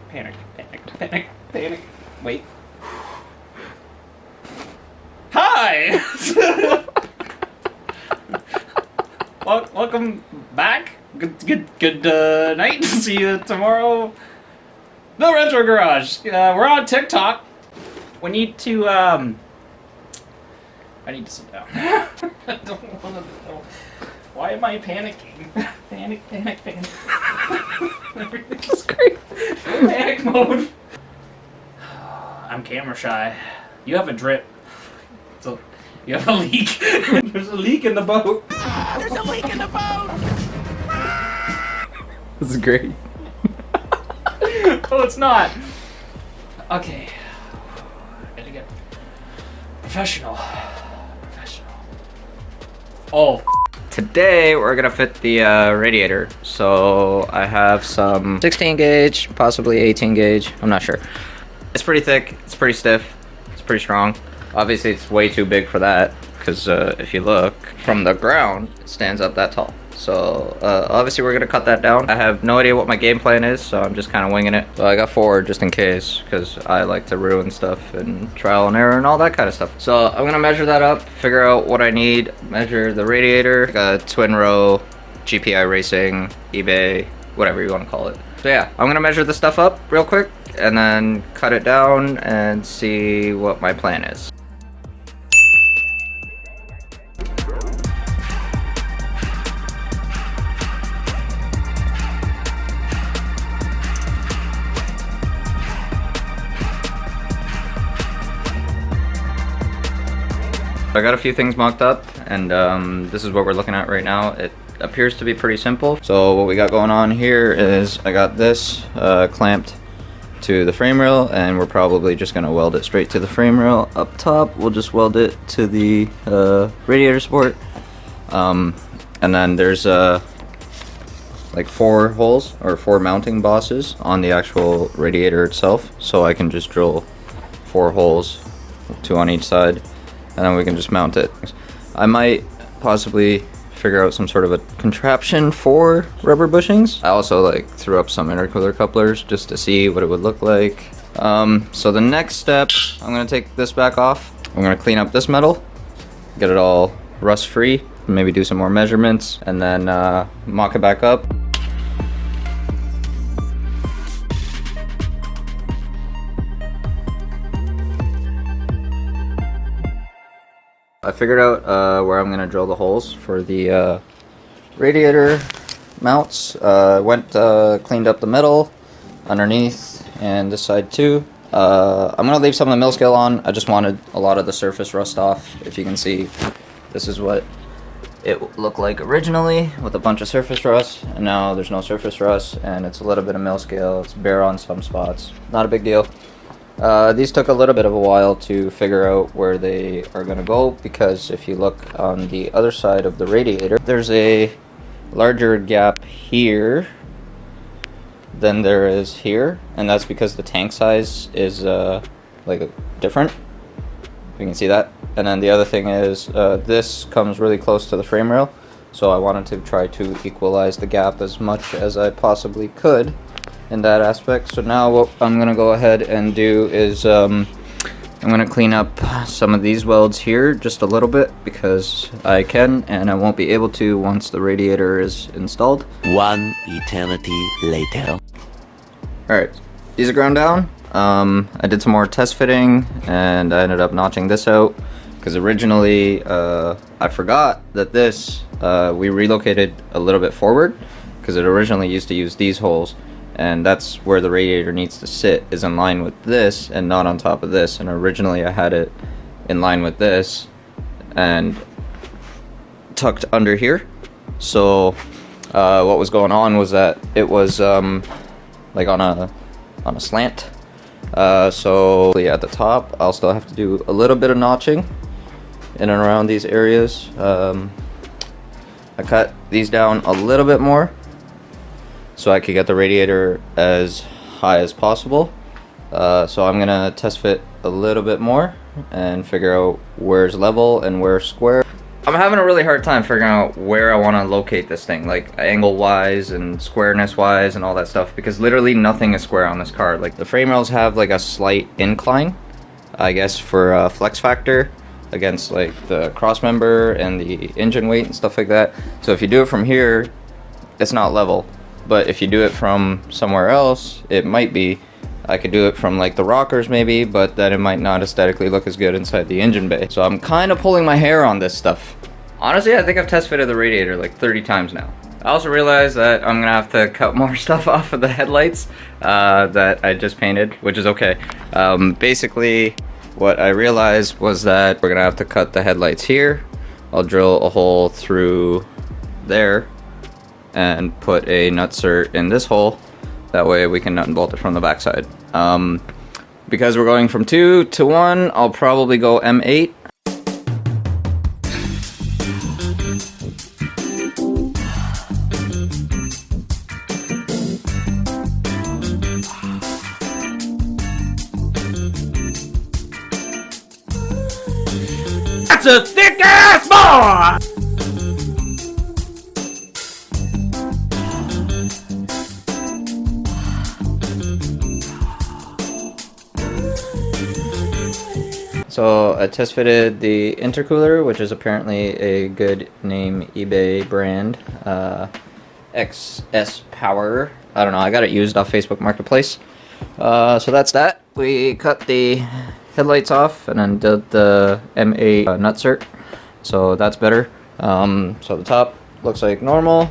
Panic. Wait. Hi! Welcome back. Good night. See you tomorrow. The Retro Garage. We're on TikTok. We need to, I need to sit down. I don't want to know. Why am I panicking? Panic. Everything's great. Panic mode. I'm camera shy. You have a drip. So you have a leak. There's a leak in the boat. There's a leak in the boat! This is great. Oh, it's not. Okay. Gotta get professional. Oh. Today we're gonna fit the radiator. So I have some 16 gauge, possibly 18 gauge. I'm not sure. It's pretty thick. It's pretty stiff. It's pretty strong. Obviously, it's way too big for that because if you look from the ground, it stands up that tall. So obviously we're gonna cut that down. I have no idea what my game plan is, so I'm just kind of winging it. So I got 4 just in case, because I like to ruin stuff and trial and error and all that kind of stuff. So I'm gonna measure that up, figure out what I need, measure the radiator, like a twin row, GPI Racing, eBay, whatever you want to call it. So yeah, I'm gonna measure the stuff up real quick and then cut it down and see what my plan is. I got a few things mocked up, and this is what we're looking at right now. It appears to be pretty simple. So what we got going on here is I got this clamped to the frame rail, and we're probably just gonna weld it straight to the frame rail. Up top, we'll just weld it to the radiator support. And then there's like 4 holes or 4 mounting bosses on the actual radiator itself. So I can just drill 4 holes, 2 on each side, and then we can just mount it. I might possibly figure out some sort of a contraption for rubber bushings. I also like threw up some intercooler couplers just to see what it would look like. So the next step, I'm gonna take this back off. I'm gonna clean up this metal, get it all rust free, maybe do some more measurements, and then mock it back up. I figured out where I'm gonna drill the holes for the radiator mounts. Cleaned up the metal underneath and this side too. I'm gonna leave some of the mill scale on. I just wanted a lot of the surface rust off. If you can see, this is what it looked like originally with a bunch of surface rust, and now there's no surface rust and it's a little bit of mill scale. It's bare on some spots. Not a big deal. These took a little bit of a while to figure out where they are going to go, because if you look on the other side of the radiator, there's a larger gap here than there is here, and that's because the tank size is like different, if you can see that. And then the other thing is this comes really close to the frame rail, so I wanted to try to equalize the gap as much as I possibly could in that aspect. So now what I'm gonna go ahead and do is I'm gonna clean up some of these welds here just a little bit, because I can and I won't be able to once the radiator is installed. One eternity later. Alright, these are ground down. I did some more test fitting and I ended up notching this out, because originally I forgot that this we relocated a little bit forward, because it originally used to use these holes, and that's where the radiator needs to sit, is in line with this and not on top of this. And originally I had it in line with this and tucked under here. So what was going on was that it was like on a slant. So yeah, at the top I'll still have to do a little bit of notching in and around these areas. I cut these down a little bit more so I could get the radiator as high as possible. So I'm gonna test fit a little bit more and figure out where's level and where's square. I'm having a really hard time figuring out where I want to locate this thing, like angle wise and squareness wise and all that stuff, because literally nothing is square on this car. Like the frame rails have like a slight incline, I guess, for flex factor against like the cross member and the engine weight and stuff like that. So if you do it from here, it's not level, but if you do it from somewhere else, it might be. I could do it from like the rockers maybe, but then it might not aesthetically look as good inside the engine bay. So I'm kind of pulling my hair on this stuff. Honestly, I think I've test fitted the radiator like 30 times now. I also realized that I'm gonna have to cut more stuff off of the headlights that I just painted, which is okay. Basically, what I realized was that we're gonna have to cut the headlights here. I'll drill a hole through there and put a nutsert in this hole. That way we can nut and bolt it from the backside. Because we're going from 2 to 1, I'll probably go M8. That's a thick ass boy! So I test fitted the intercooler, which is apparently a good name eBay brand. XS Power. I don't know, I got it used off Facebook Marketplace. So that's that. We cut the headlights off and then did the M8 nutsert. So that's better. So the top looks like normal.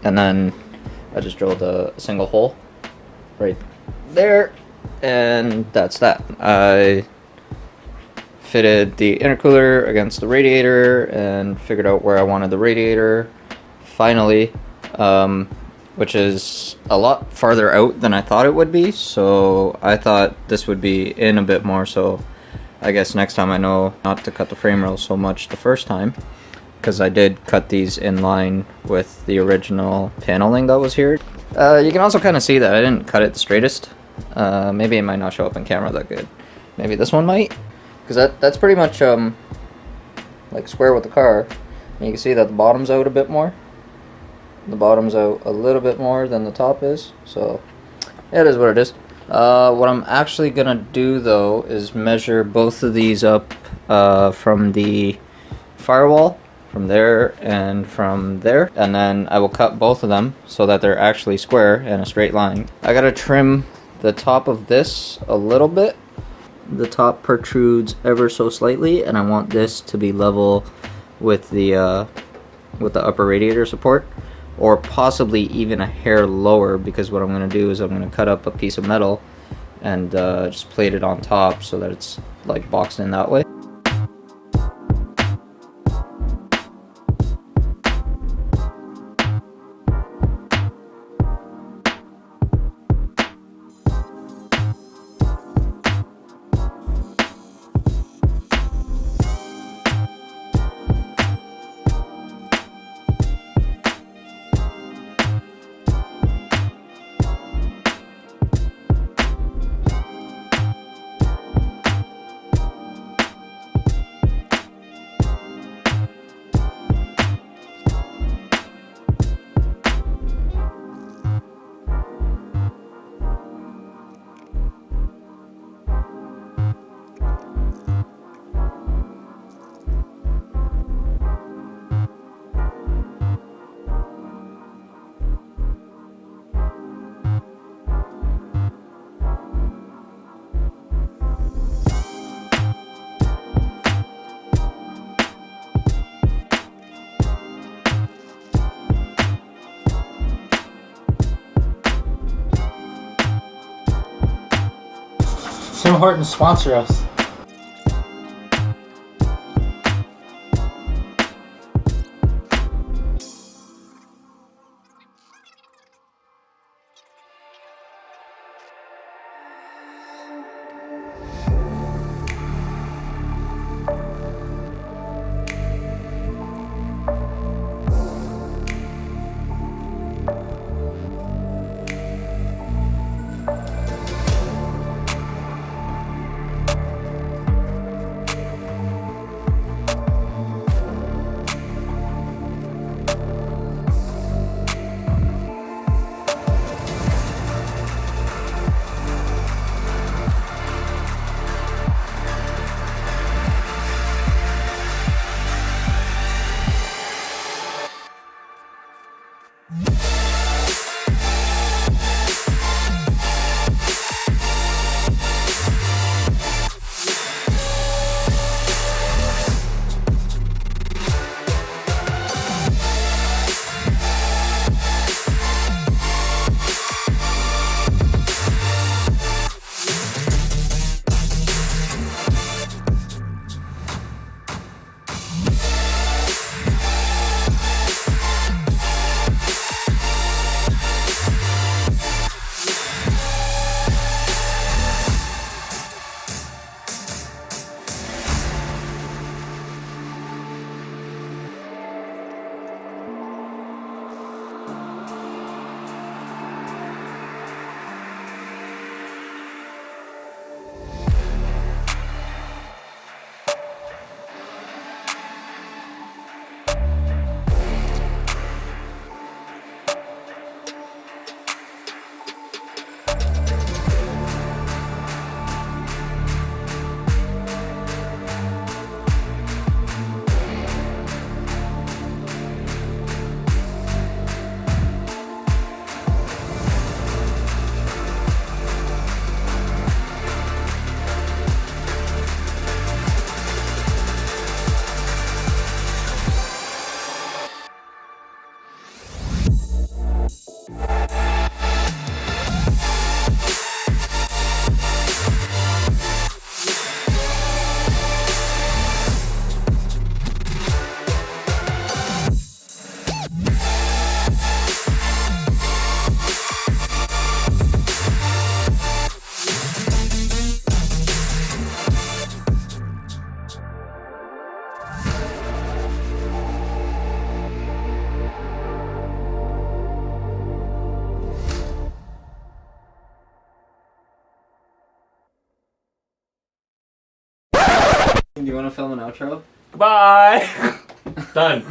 And then I just drilled a single hole right there. And that's that. I fitted the intercooler against the radiator and figured out where I wanted the radiator finally, which is a lot farther out than I thought it would be. So I thought this would be in a bit more, so I guess next time I know not to cut the frame rails so much the first time, because I did cut these in line with the original paneling that was here. You can also kind of see that I didn't cut it the straightest. Maybe it might not show up in camera that good. Maybe this one might. Because that's pretty much like square with the car. And you can see that the bottom's out a bit more. The bottom's out a little bit more than the top is. So yeah, it is what it is. What I'm actually gonna do though is measure both of these up from the firewall, from there and from there, and then I will cut both of them so that they're actually square in a straight line. I gotta trim the top of this a little bit. The top protrudes ever so slightly, and I want this to be level with the upper radiator support, or possibly even a hair lower, because what I'm going to do is I'm going to cut up a piece of metal and just plate it on top so that it's like boxed in that way. Tim Hortons sponsor us. want to film an outro? Goodbye. Done.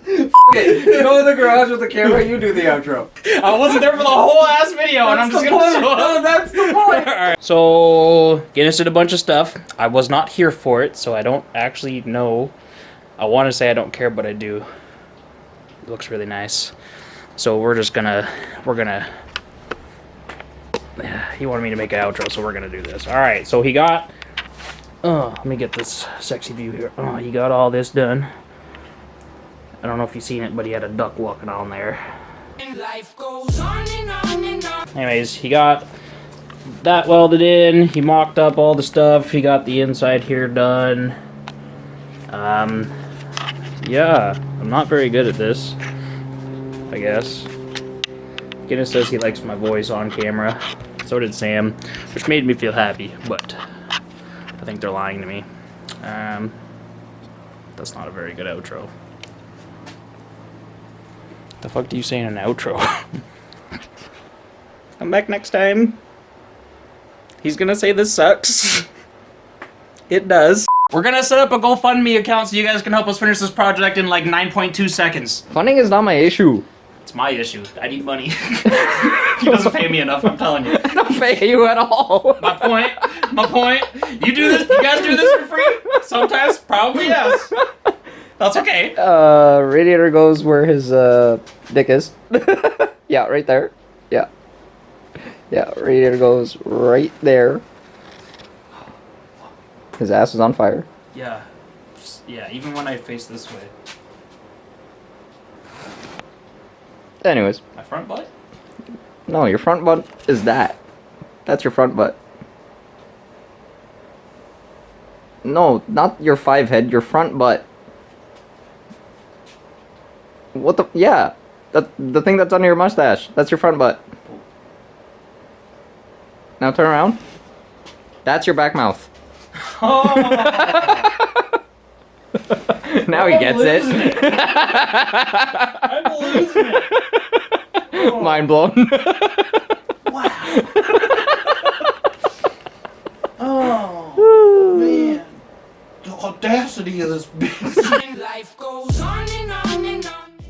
You go in the garage with the camera, you do the outro. I wasn't there for the whole ass video, and I'm just gonna show up. No, that's the point! Alright. So, Guinness did a bunch of stuff. I was not here for it, so I don't actually know. I want to say I don't care, but I do. It looks really nice. So we're gonna... He wanted me to make an outro, so we're gonna do this. Alright, so he got... let me get this sexy view here. Oh, he got all this done. I don't know if you've seen it, but he had a duck walking on there. Life goes on and on and on. Anyways, he got that welded in. He mocked up all the stuff. He got the inside here done. Yeah, I'm not very good at this, I guess. Guinness says he likes my voice on camera. So did Sam, which made me feel happy, but I think they're lying to me. That's not a very good outro. The fuck do you say in an outro? Come back next time. He's gonna say this sucks. It does. We're gonna set up a GoFundMe account so you guys can help us finish this project in like 9.2 seconds. Funding is not my issue. It's my issue. I need money. He doesn't pay me enough, I'm telling you. I don't pay you at all. My point. You do this, you guys do this for free? Sometimes, probably yes. That's okay. Radiator goes where his dick is. Yeah, right there. Yeah. Yeah, radiator goes right there. His ass is on fire. Yeah. Yeah, even when I face this way. Anyways. My front butt? No, your front butt is that. That's your front butt. No, not your 5 head, your front butt. What the? Yeah. The thing that's under your mustache. That's your front butt. Now turn around. That's your back mouth. Oh. Now he gets it. I'm losing it. Oh. Mind blown. Wow. Oh, man. The audacity of this